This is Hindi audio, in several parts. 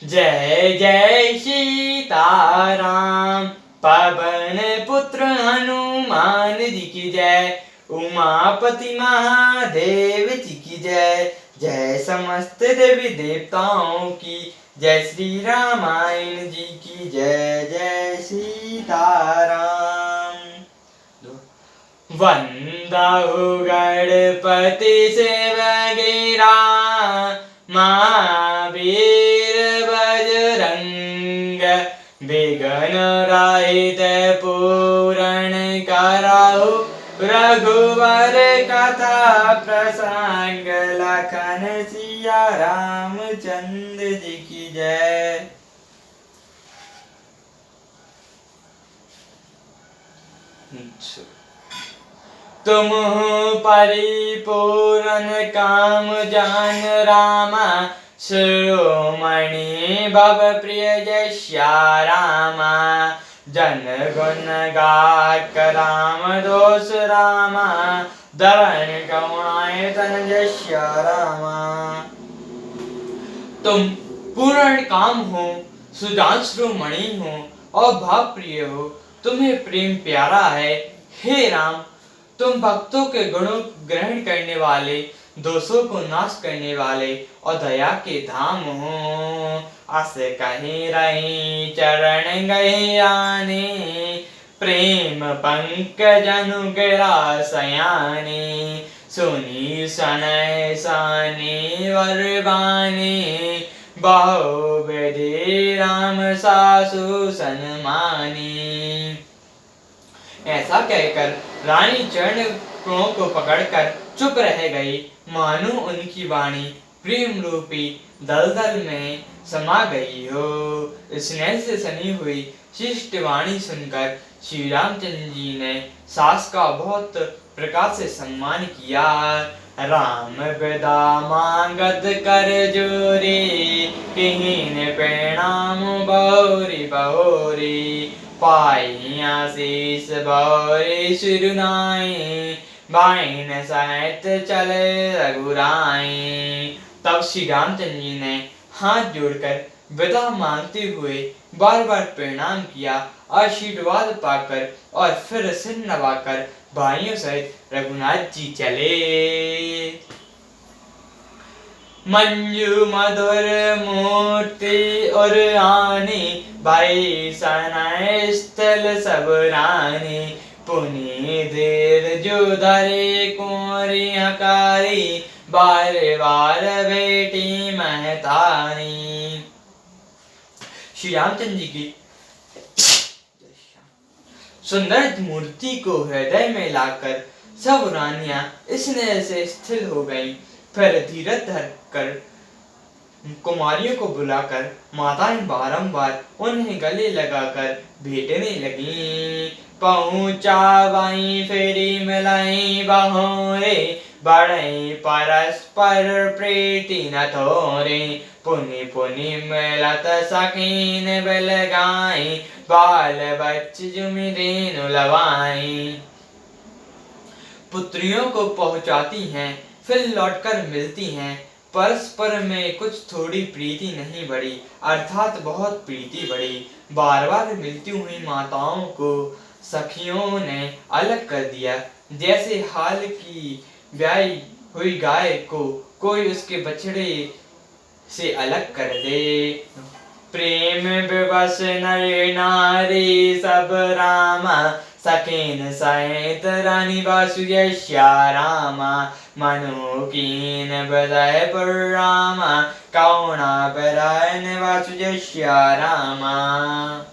जय जय सीताराम। पवन पुत्र हनुमान जी की जय। उमापति महादेव जी की जय। जय समस्त देवी देवताओं की जय। श्री रामायण जी की जय। जय सीताराम। वंदहु गणपति सेवगेरा महावीर बजरंग। विघ्न रहित पूरण करहु रघुवर कथा प्रसंग। लखन सिया रामचंद्र जी की जय। तुम परिपूर्ण काम जान रामा। शिरोमणि भव प्रिय जय रामा। जन गुण गाक राम दोष रामा। धरण गौणाय तन जय रामा। तुम पूर्ण काम हो, सुजान शिरोमणि हो और भाव प्रिय हो। तुम्हें प्रेम प्यारा है हे राम। तुम भक्तों के गुणों ग्रहण करने वाले, दोषों को नाश करने वाले और दया के धाम हो। अस कहीं रही चरण गए आने। प्रेम पंकज अनुग्रह सयाने। सुनी सनय साने वरबाने। बहु विधि राम सासु सन्मानी। ऐसा कहकर रानी चरण कणों को पकड़कर चुप रह गई। मानो उनकी वाणी प्रेम रूपी दलदल में समा गई हो। स्नेह से सनी हुई शिष्ट वाणी सुनकर श्री रामचंद्र जी ने सास का बहुत प्रकार से सम्मान किया। राम विदा मांगत कर जोरे। किहीन प्रणाम बहुरी बहुरी। पाई आशीष बहुरी सुरुनाई। बाइन सहित चले रघुराई। तब श्री रामचंद्र जी ने हाथ जोड़कर विदा मांगते हुए बार बार प्रणाम किया। आशीर्वाद पाकर और फिर सिर नवाकर भाइयों सहित रघुनाथ जी चले। मंजू मधुर मूर्ति और आनी। भाई सनय स्थल सब रानी। पुनि देर जो धरे कुंवरी हकारी। बार बार बेटी महतारी। श्री रामचंद्र जी की सुंदर मूर्ति को हृदय में लाकर सब रानियां स्नेह से स्थिर हो गईं। फिर धीरज धर कर कुमारियों को बुलाकर माताएं बारंबार उन्हें गले लगाकर भेटने लगीं। पहुंचा बाई फेरी मिलाई बहोरे। बढ़ई परस्पर प्रीति न थोरे। पुनि पुनि मिलत सखीन बिलगाई। बाल बच्च जुमि देनु लवाई। पुत्रियों को पहुंचाती हैं, फिर लौटकर मिलती हैं। परस्पर में कुछ थोड़ी प्रीति नहीं बढ़ी, अर्थात बहुत प्रीति बढ़ी। बार बार मिलती हुई माताओं को सखियों ने अलग कर दिया। जैसे हाल की ब्याई हुई गाय को कोई उसके बछड़े से अलग कर दे। प्रेम विवश नर नारी सब रामा। सखेन सहित रानी बासु यश्या रामा। मनोकीन बदय पुर रामा। कौना बरायन वासु यश्या रामा।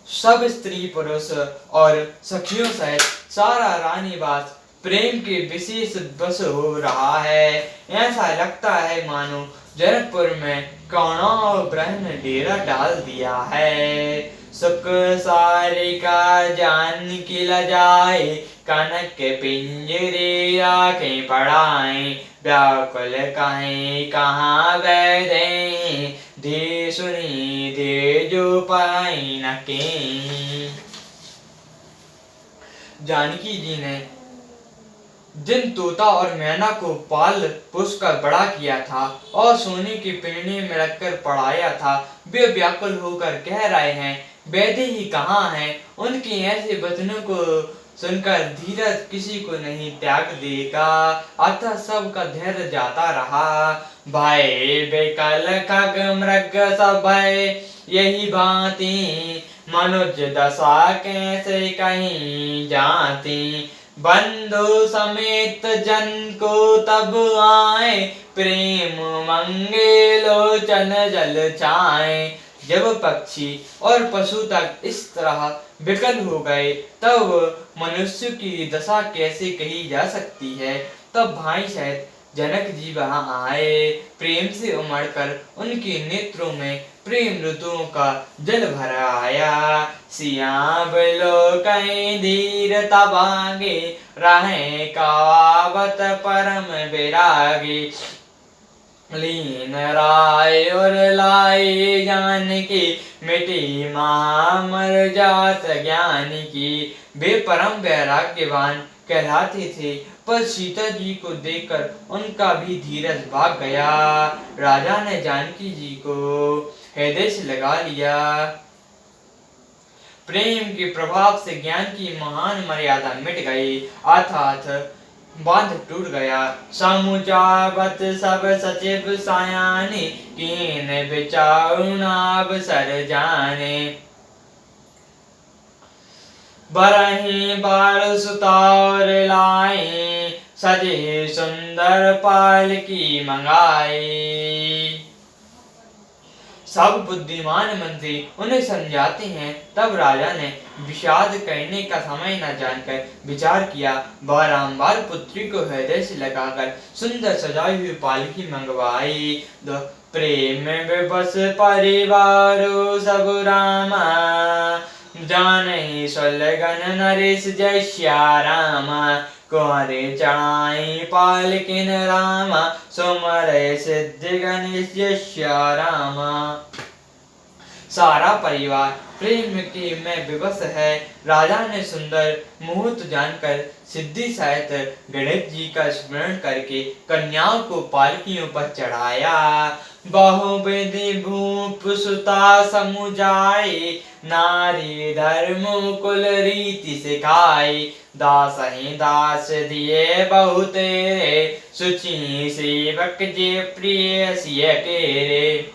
सब स्त्री पुरुष और सखियों सहित सारा रानीवास प्रेम के विशेष बस हो रहा है। ऐसा लगता है मानो जनकपुर में कौना और ब्रह्म ने डेरा डाल दिया है। सुख सारिका जानकी लजाए। कनक के पिंजरे आंखें पढ़ाए। व्याकुल कहें कहाँ वैदे। दे सुनी दे जो पाई न के। जानकी जी ने जिन तोता और मैना को पाल पोस कर बड़ा किया था और सोने की पिंजरे में रखकर पढ़ाया था, वे व्याकुल होकर कह रहे हैं, वैद्य ही कहाँ हैं? उनके ऐसे वचनों को सुनकर धीरज किसी को नहीं त्याग देगा, अतः सबका धैर्य जाता रहा। भय बेकल खग मृग सब भय यही भांति, मनुज दशा कैसे कहीं जाती। बंधु समेत जन को तब आए, प्रेम मंगे लोचन जल छाए। जब पक्षी और पशु तक इस तरह विकल हो गए, तब मनुष्य की दशा कैसे कही जा सकती है। तब भाई सहित जनक जी वहां आए, प्रेम से उमड़कर उनके नेत्रों में प्रेम ऋतुओं का जल भर आया। सियाब लोकहि धीर तब आगे, रहे कहावत परम विरागी। लीन राय और लाए जान की, मिटी मामर जात ज्ञान की। वे परम वैराग्यवान कहलाते थे, पर सीता जी को देखकर उनका भी धीरज भाग गया। राजा ने जानकी जी को हृदय से लगा लिया। प्रेम के प्रभाव से ज्ञान की महान मर्यादा मिट गई, अर्थात बांध टूट गया। समुचावत सब सचिव सायानी, कीन विचारु नाभ सर जाने। बरहि बार सुतार लाए, सजे सुंदर पाल की मंगाई। सब बुद्धिमान मंत्री उन्हें समझाते हैं, तब राजा ने विषाद करने का समय न जानकर विचार किया। बारंबार पुत्री को हृदय से लगाकर सुंदर सजाई हुई पालकी मंगवाई। प्रेम विवश परिवारो सब रामा, जाने सुलगन नरेश जय श्या रामा। कुंवरे चढ़ाई पालकिन रामा, सुमरे सिद्धि गणेश जय श्या रामा। सारा परिवार प्रेम के में विवश है। राजा ने सुंदर मुहूर्त जानकर सिद्धि सहित गणेश जी का स्मरण करके कन्याओं को पालकियों पर चढ़ाया। बहुविधि भूप सुता समुझाई, नारी धर्म कुल रीति सिखाई। दास ही दास दिए बहुत तेरे, सुचि सेवक जे प्रिय सिय केरे।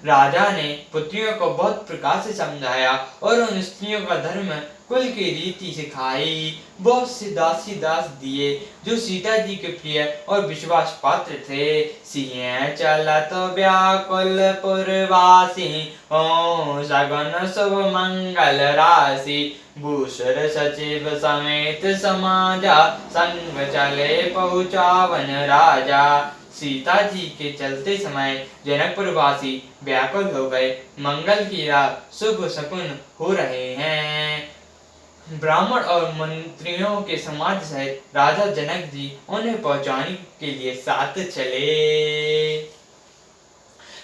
राजा ने पुत्रियों को बहुत प्रकार से समझाया और उन स्त्रियों का धर्म कुल की रीति सिखाई। बहुत से दासी दास दिए जो सीता जी के प्रिय और विश्वास पात्र थे। सिंह चलत व्याकुल पुरवासी, ओ सगुन शुभ मंगल राशि। भूषर सचिव समेत समाजा, संग चले पहुँचावन राजा। सीता जी के चलते समय जनकपुर वासी व्याकुल हो गए। मंगल की राह, शुभ शकुन हो रहे हैं। ब्राह्मण और मंत्रियों के समाज सहित राजा जनक जी उन्हें पहुंचाने के लिए साथ चले।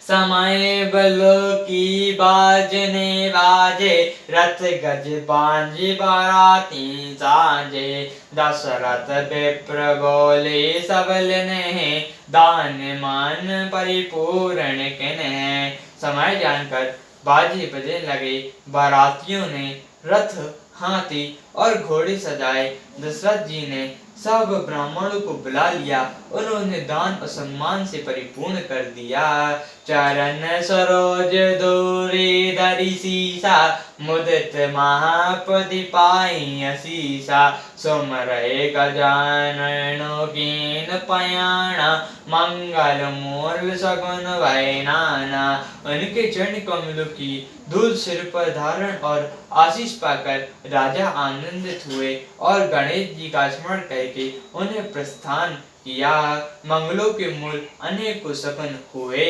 समय बलो की बाजने बाजे, रथ गज बांझ बाराती साजे। दशरथ विप्र बोले सबल ने, दान मान परिपूर्ण किन्हें। समय जानकर बाजे बजने लगे। बारातियों ने रथ, हाथी और घोड़े सजाए। दशरथ जी ने सब ब्राह्मणों को बुला लिया। उन्होंने दान और सम्मान से परिपूर्ण कर दिया। चरण सरोज दूरी धरि सीसा, मुदित महापति पाई असीसा। सुमरे गजाननो कीन पयाणा, मंगल मूल सगुन भय नाना। उनके चरण कमलों की धूल सिर पर धारण और आशीष पाकर राजा आनंदित हुए और गणेश जी का स्मरण करके उन्हें प्रस्थान किया। मंगलों के मूल अनेकों शकुन हुए।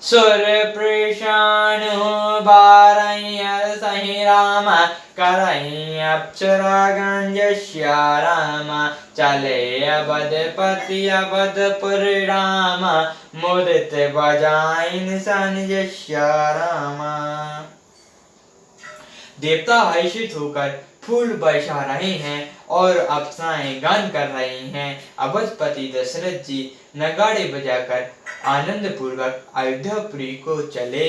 सुर प्रशान हो बारैया सही रामा, करई अप्सरा गंज श्या रामा। चले अवधपति अवधपुर रामा, मुदित बजाइन सनिज श्या रामा। देवता हर्षित होकर फूल बरसा रहे हैं और अप्सराएं गान कर रही हैं। अवधपति दशरथ जी नगाड़े बजाकर आनंद पूर्वक अयोध्यापुरी को चले।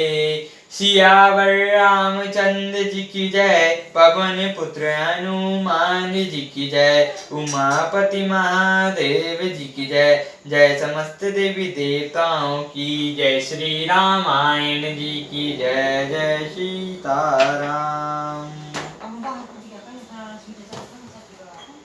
सियावर रामचंद्र जी की जय, पवन पुत्र हनुमान जी की जय, उमापति महादेव जी की जय, जय समस्त देवी देवताओं की जय, श्री रामायण जी की जय, जय सीताराम।